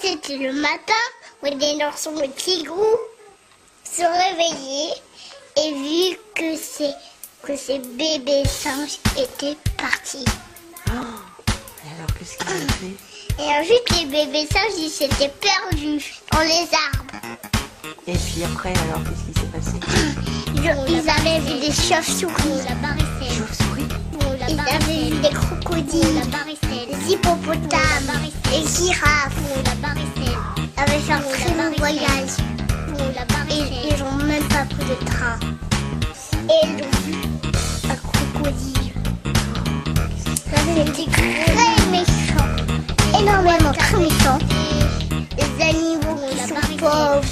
c'était le matin où il est dans son petit groupe, se réveiller et vu que ces bébés singes étaient partis. Oh. Et alors, qu'est-ce qu'il a fait? Et ensuite, les bébés singes, ils s'étaient perdus dans les arbres. Et puis après, alors, qu'est-ce qui s'est passé? Ils avaient vu des chauves-souris, Chauve-souris? ils avaient vu des crocodiles, des hippopotames, des girafes. Ils avaient fait un très long voyage. Et ils n'ont même pas pris de train. Et ils ont vu un crocodile. C'était très méchant, énormément très méchant. Les animaux qui sont pauvres,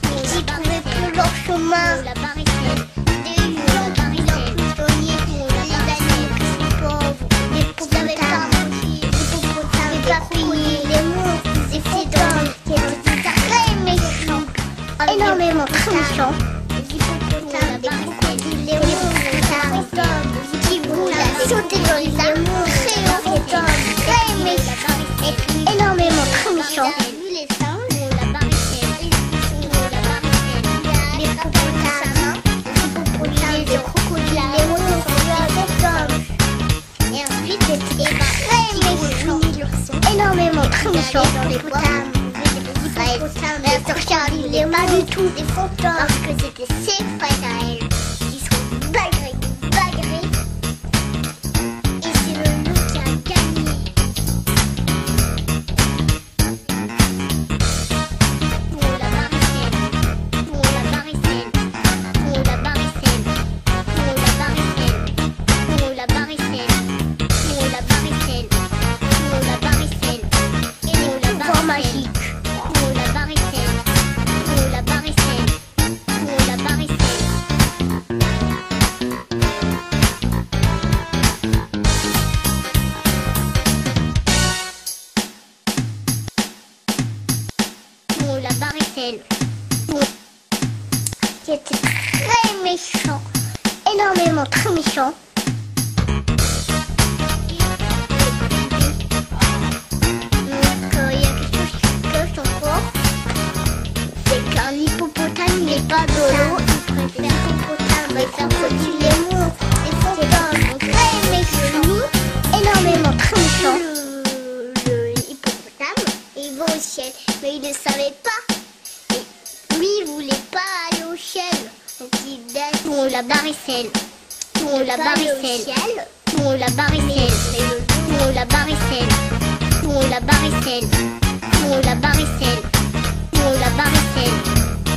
qui ne trouvaient plus leur chemin. Des gens qui leur prisonniers, les animaux qui sont pauvres, les hippopotames, les papillons, les monstres, les fidèles, qui étaient très méchants, énormément très méchants. Les hippopotames, les crocodiles, les monstres, qui voulaient sauter dans les arbres. Énormément très méchant. Les hippopotames, les crocodiles, les monstres, et ensuite c'était très méchant. Énormément très méchant. Les hippopotames, la sœur Charlie n'est pas du tout des fantômes parce que c'était ses frères à elle qui sont bagarrés. Et c'est le loup qui a gagné. Qui était très méchant, énormément très méchant. Donc il y a quelque chose qui cloche encore. C'est qu'un hippopotame n'est pas de l'eau. Il préfère l'hippopotame, les crocodiles, les monstres, les fantômes. Très méchant, énormément très méchant. Le hippopotame, il va au ciel, mais il ne savait pas. Lui, il voulait pas aller au ciel. Donc il baisse pour la barricelle. Pour la barricelle. Pour la barricelle. Pour la barricelle. Pour la barricelle. Pour la barricelle. Pour la barricelle.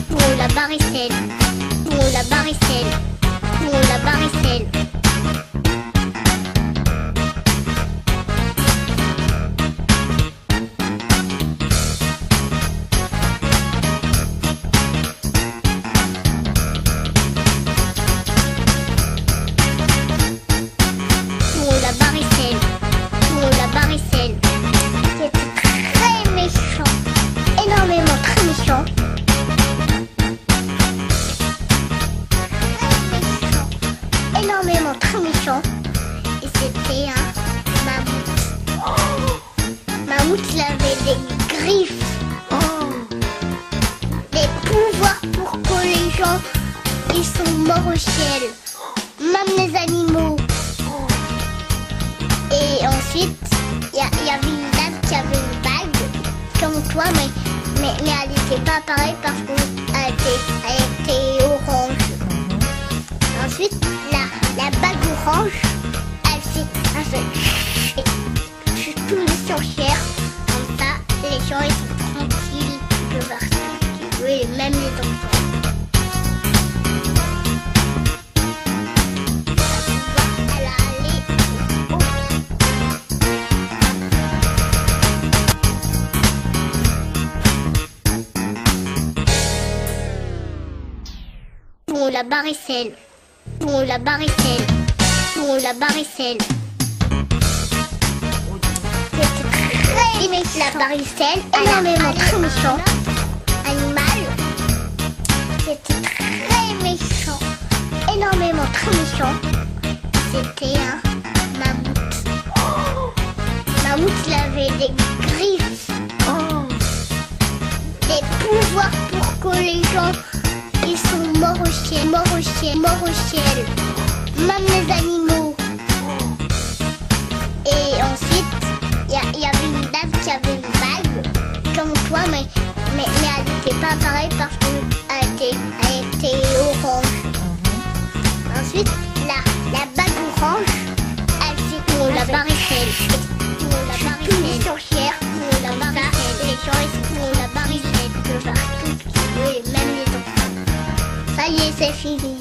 Pour la barricelle. Pour la barricelle. Pour la barricelle. Énormément très méchant. Et c'était un mammouth. Mammouth, il avait des griffes. Des pouvoirs pour que les gens ils sont morts au ciel. Même les animaux. Et ensuite, il y avait une dame qui avait une bague comme toi, mais elle n'était pas pareille parce qu'elle était orange. Ensuite, la bague orange, elle fait tous les sorcières. Comme ça, les gens ils sont tranquilles, ils peuvent faire ce qu'ils veulent, et même les enfants. Elle a allé pour la barricelle. Pour la barricelle. Pour la barricelle. C'était très méchant. La barricelle, énormément très méchant. Animal. C'était très méchant. Énormément très méchant. C'était un mammouth. Mammouth, il avait des griffes. gens, ils sont morts au ciel, morts au ciel, morts au ciel. Même les animaux. Et ensuite, il y avait une dame qui avait une bague, comme toi, mais elle n'était pas pareille parce qu'elle était orange. Ensuite, la bague orange, elle s'est on la barricade. On la barricade. Sorcière, on la barricade. Les gens, on la barricade. Oui, même les enfants. Ça y est, c'est fini.